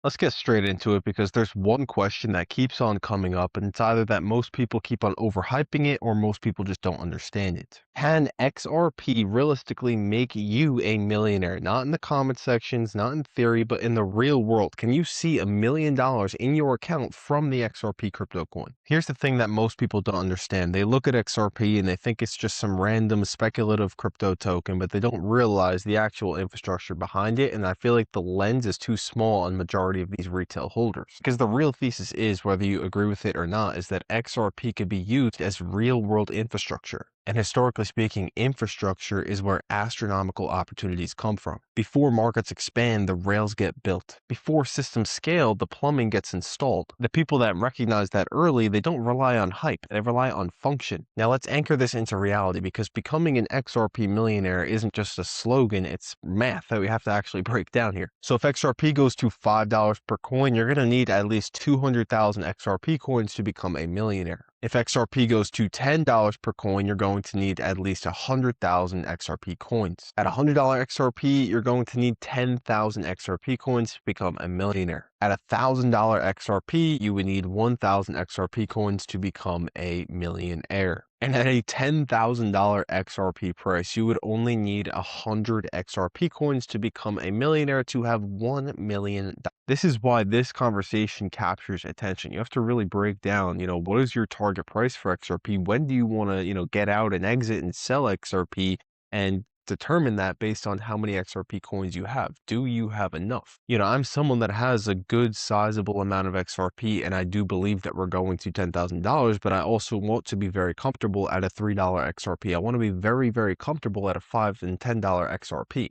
Let's get straight into it because there's one question that keeps on coming up, and it's either that most people keep on overhyping it or most people just don't understand it. Can XRP realistically make you a millionaire? Not in the comment sections, not in theory, but in the real world. Can you see $1 million in your account from the XRP crypto coin? Here's the thing that most people don't understand. They look at XRP and they think it's just some random speculative crypto token, but they don't realize the actual infrastructure behind it. And I feel like the lens is too small on majority of these retail holders. Because the real thesis is, whether you agree with it or not, is that XRP could be used as real world infrastructure. And historically speaking, infrastructure is where astronomical opportunities come from. Before markets expand, the rails get built. Before systems scale, the plumbing gets installed. The people that recognize that early, they don't rely on hype, they rely on function. Now let's anchor this into reality, because becoming an XRP millionaire isn't just a slogan, it's math that we have to actually break down here. So if XRP goes to $5 per coin, you're going to need at least 200,000 XRP coins to become a millionaire. If XRP goes to $10 per coin, you're going to need at least 100,000 XRP coins. At $100 XRP, you're going to need 10,000 XRP coins to become a millionaire. At $1,000 XRP, you would need 1,000 XRP coins to become a millionaire. And at a $10,000 XRP price, you would only need 100 XRP coins to become a millionaire to have $1 million. This is why this conversation captures attention. You have to really break down, what is your target price for XRP? When do you want to, get out and exit and sell XRP, and determine that based on how many XRP coins you have. Do you have enough? I'm someone that has a good sizable amount of XRP, and I do believe that we're going to $10,000, but I also want to be very comfortable at a $3 XRP. I want to be very, very comfortable at a $5 and $10 XRP.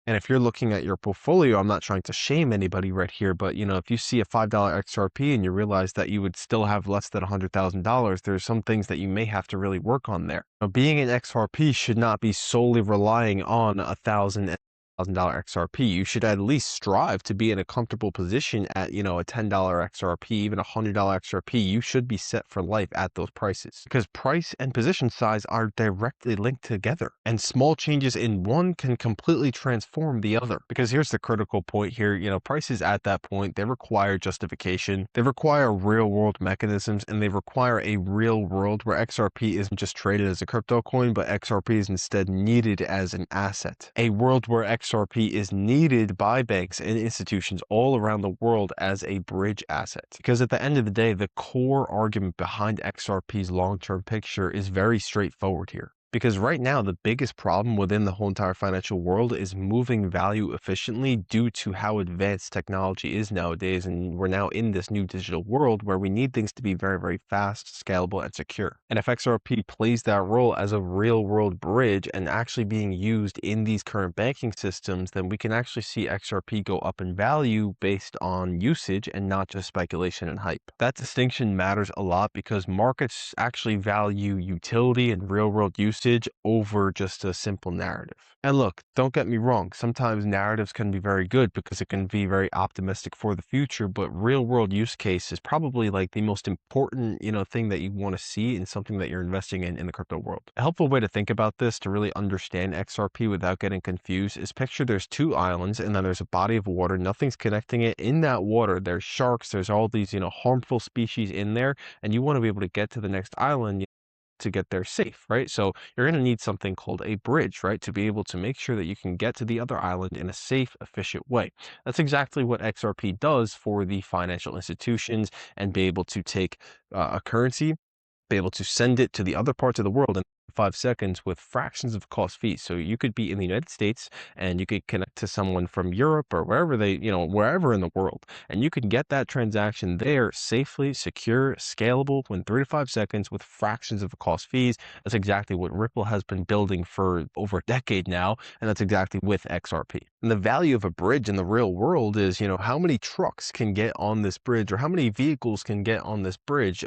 And if you're looking at your portfolio, I'm not trying to shame anybody right here, but if you see a $5 XRP and you realize that you would still have less than $100,000, there's some things that you may have to really work on there. Now, being an XRP should not be solely relying on $1,000 XRP. You should at least strive to be in a comfortable position at, a $10 XRP, even a $100 XRP. You should be set for life at those prices, because price and position size are directly linked together, and small changes in one can completely transform the other. Because here's the critical point here, prices at that point, they require justification, they require real world mechanisms, and they require a real world where XRP isn't just traded as a crypto coin, but XRP is instead needed as an asset. A world where XRP is needed by banks and institutions all around the world as a bridge asset. Because at the end of the day, the core argument behind XRP's long-term picture is very straightforward here. Because right now, the biggest problem within the whole entire financial world is moving value efficiently due to how advanced technology is nowadays. And we're now in this new digital world where we need things to be very, very fast, scalable, and secure. And if XRP plays that role as a real world bridge and actually being used in these current banking systems, then we can actually see XRP go up in value based on usage and not just speculation and hype. That distinction matters a lot because markets actually value utility and real world usage over just a simple narrative. And look, don't get me wrong, sometimes narratives can be very good because it can be very optimistic for the future, but real world use case is probably like the most important, thing that you want to see in something that you're investing in the crypto world. A helpful way to think about this to really understand XRP without getting confused is picture there's two islands and then there's a body of water, nothing's connecting it. In that water, there's sharks, there's all these, harmful species in there, and you want to be able to get to the next island to get there safe, right? So you're going to need something called a bridge, right? To be able to make sure that you can get to the other island in a safe, efficient way. That's exactly what XRP does for the financial institutions, and be able to take a currency, be able to send it to the other parts of the world in 5 seconds with fractions of cost fees. So you could be in the United States and you could connect to someone from Europe or wherever wherever in the world, and you can get that transaction there safely, secure, scalable within 3 to 5 seconds with fractions of the cost fees. That's exactly what Ripple has been building for over a decade now, and that's exactly with XRP. And the value of a bridge in the real world is, how many trucks can get on this bridge, or how many vehicles can get on this bridge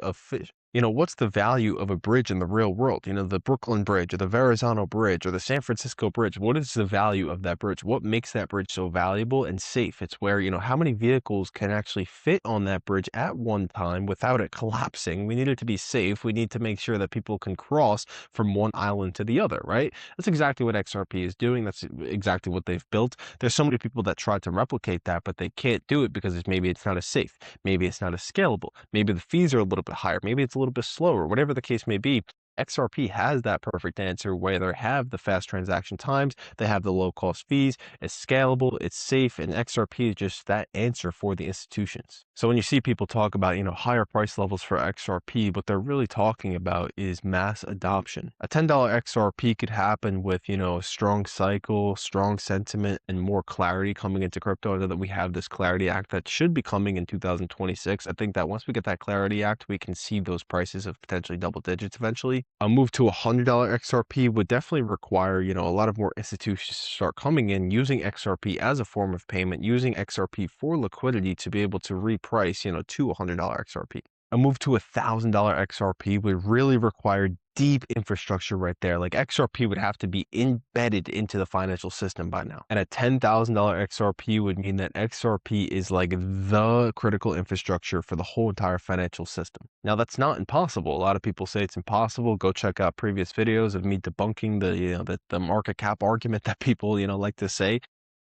What's the value of a bridge in the real world? The Brooklyn Bridge or the Verrazano Bridge or the San Francisco Bridge. What is the value of that bridge? What makes that bridge so valuable and safe? It's where, how many vehicles can actually fit on that bridge at one time without it collapsing. We need it to be safe. We need to make sure that people can cross from one island to the other, right? That's exactly what XRP is doing. That's exactly what they've built. There's so many people that try to replicate that, but they can't do it because maybe it's not as safe. Maybe it's not as scalable. Maybe the fees are a little bit higher. Maybe it's a little bit slower, whatever the case may be. XRP has that perfect answer where they have the fast transaction times, they have the low cost fees, it's scalable, it's safe, and XRP is just that answer for the institutions. So when you see people talk about, higher price levels for XRP, what they're really talking about is mass adoption. A $10 XRP could happen with, a strong cycle, strong sentiment, and more clarity coming into crypto. I know that we have this Clarity Act that should be coming in 2026. I think that once we get that Clarity Act, we can see those prices of potentially double digits eventually. A move to $100 XRP would definitely require, a lot of more institutions to start coming in using XRP as a form of payment, using XRP for liquidity to be able to reprice, to $100 XRP. A move to $1,000 XRP would really require deep infrastructure right there. Like XRP would have to be embedded into the financial system by now. And a $10,000 XRP would mean that XRP is like the critical infrastructure for the whole entire financial system. Now that's not impossible. A lot of people say it's impossible. Go check out previous videos of me debunking the market cap argument that people, like to say.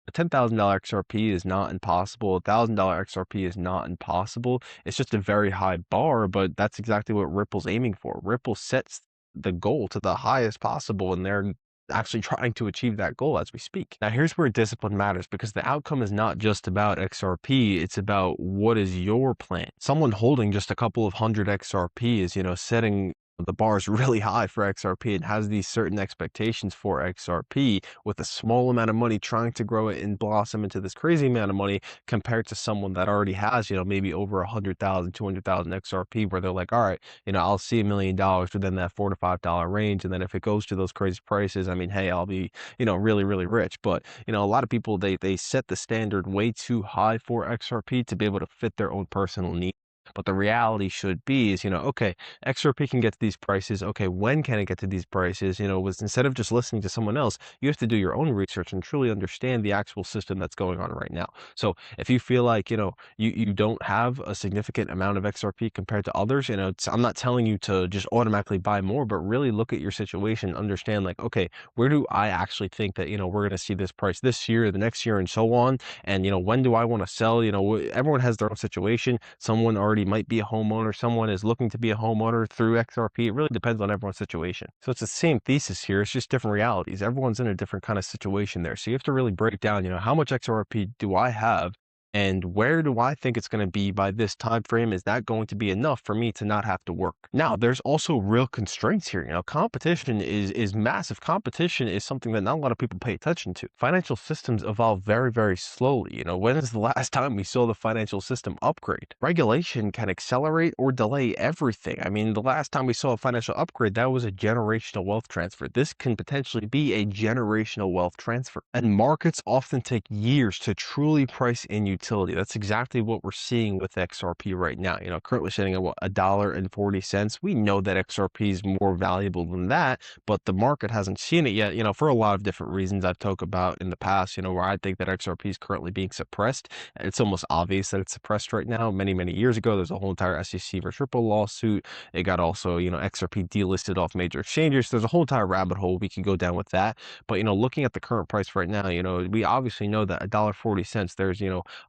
A $10,000 XRP is not impossible. $1,000 XRP is not impossible. It's just a very high bar, but that's exactly what Ripple's aiming for. Ripple sets the goal to the highest possible, and they're actually trying to achieve that goal as we speak. Now, here's where discipline matters because the outcome is not just about XRP, it's about what is your plan. Someone holding just a couple of hundred XRP is, setting the bar is really high for XRP and has these certain expectations for XRP with a small amount of money trying to grow it and blossom into this crazy amount of money compared to someone that already has, maybe over 100,000, 200,000 XRP where they're like, all right, I'll see $1 million within that $4 to $5 range. And then if it goes to those crazy prices, I mean, hey, I'll be, really, really rich. But, a lot of people, they set the standard way too high for XRP to be able to fit their own personal needs. But the reality should be is, okay, XRP can get to these prices. Okay, when can it get to these prices? Instead of just listening to someone else, you have to do your own research and truly understand the actual system that's going on right now. So if you feel like, you don't have a significant amount of XRP compared to others, I'm not telling you to just automatically buy more, but really look at your situation, understand like, okay, where do I actually think that, we're going to see this price this year, the next year, and so on. And, when do I want to sell? Everyone has their own situation. Someone already might be a homeowner. Someone is looking to be a homeowner through XRP. It really depends on everyone's situation. So it's the same thesis here. It's just different realities. Everyone's in a different kind of situation there. So you have to really break down, how much XRP do I have? And where do I think it's going to be by this time frame? Is that going to be enough for me to not have to work? Now, there's also real constraints here. Competition is massive. Competition is something that not a lot of people pay attention to. Financial systems evolve very, very slowly. When is the last time we saw the financial system upgrade? Regulation can accelerate or delay everything. I mean, the last time we saw a financial upgrade, that was a generational wealth transfer. This can potentially be a generational wealth transfer. And markets often take years to truly price in utility. That's exactly what we're seeing with XRP right now. Currently sitting at $1.40. We know that XRP is more valuable than that, but the market hasn't seen it yet, for a lot of different reasons I've talked about in the past, where I think that XRP is currently being suppressed. It's almost obvious that it's suppressed right now. Many, many years ago, there's a whole entire SEC versus Ripple lawsuit. It got also, XRP delisted off major exchanges. There's a whole entire rabbit hole we can go down with that. But, looking at the current price right now, we obviously know that $1.40, there's,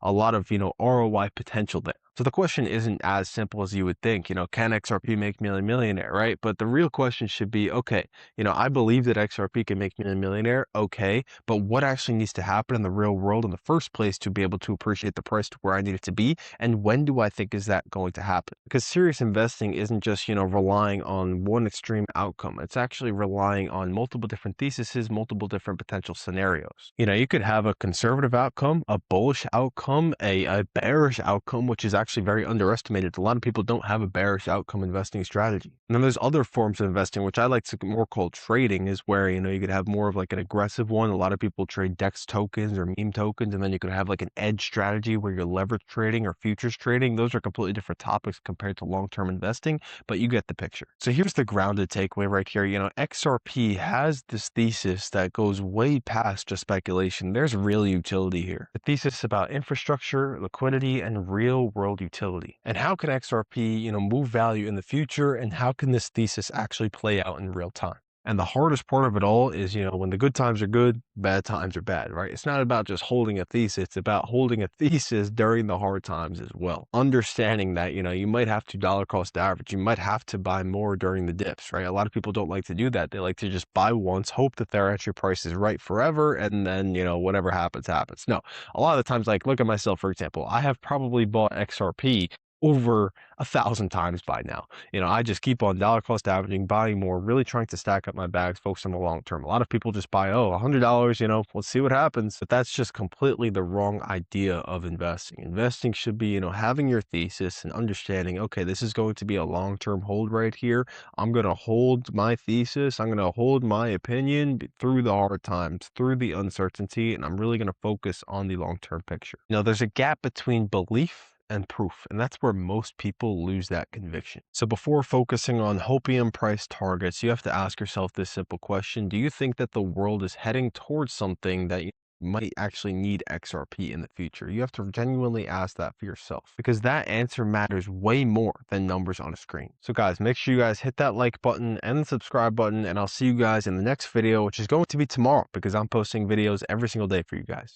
a lot of, ROI potential there. So the question isn't as simple as you would think, can XRP make me a millionaire, right? But the real question should be, okay, I believe that XRP can make me a millionaire, okay, but what actually needs to happen in the real world in the first place to be able to appreciate the price to where I need it to be? And when do I think is that going to happen? Because serious investing isn't just, relying on one extreme outcome. It's actually relying on multiple different theses, multiple different potential scenarios. You could have a conservative outcome, a bullish outcome, a bearish outcome, which is actually actually very underestimated. A lot of people don't have a bearish outcome investing strategy. And then there's other forms of investing, which I like to more call trading, is where, you could have more of like an aggressive one. A lot of people trade DEX tokens or meme tokens, and then you could have like an edge strategy where you're leverage trading or futures trading. Those are completely different topics compared to long-term investing, but you get the picture. So here's the grounded takeaway right here. XRP has this thesis that goes way past just speculation. There's real utility here. The thesis about infrastructure, liquidity, and real world utility. And how can XRP, move value in the future, and how can this thesis actually play out in real time? And the hardest part of it all is, when the good times are good, bad times are bad, right? It's not about just holding a thesis. It's about holding a thesis during the hard times as well. Understanding that, you might have to dollar cost average. You might have to buy more during the dips, right? A lot of people don't like to do that. They like to just buy once, hope that their entry price is right forever, and then, whatever happens, happens. No, a lot of the times, like look at myself, for example, I have probably bought XRP over 1,000 times by now. I just keep on dollar cost averaging, buying more, really trying to stack up my bags, focus on the long term. A lot of people just buy, $100, let's see what happens. But that's just completely the wrong idea of investing. Investing should be, having your thesis and understanding, okay, this is going to be a long-term hold right here. I'm going to hold my thesis. I'm going to hold my opinion through the hard times, through the uncertainty, and I'm really going to focus on the long-term picture. There's a gap between belief and proof, and that's where most people lose that conviction. So before focusing on hopium price targets, you have to ask yourself this simple question: do you think that the world is heading towards something that you might actually need XRP in the future? You have to genuinely ask that for yourself, because that answer matters way more than numbers on a screen. So guys, make sure you guys hit that like button and the subscribe button, and I'll see you guys in the next video, which is going to be tomorrow, because I'm posting videos every single day for you guys.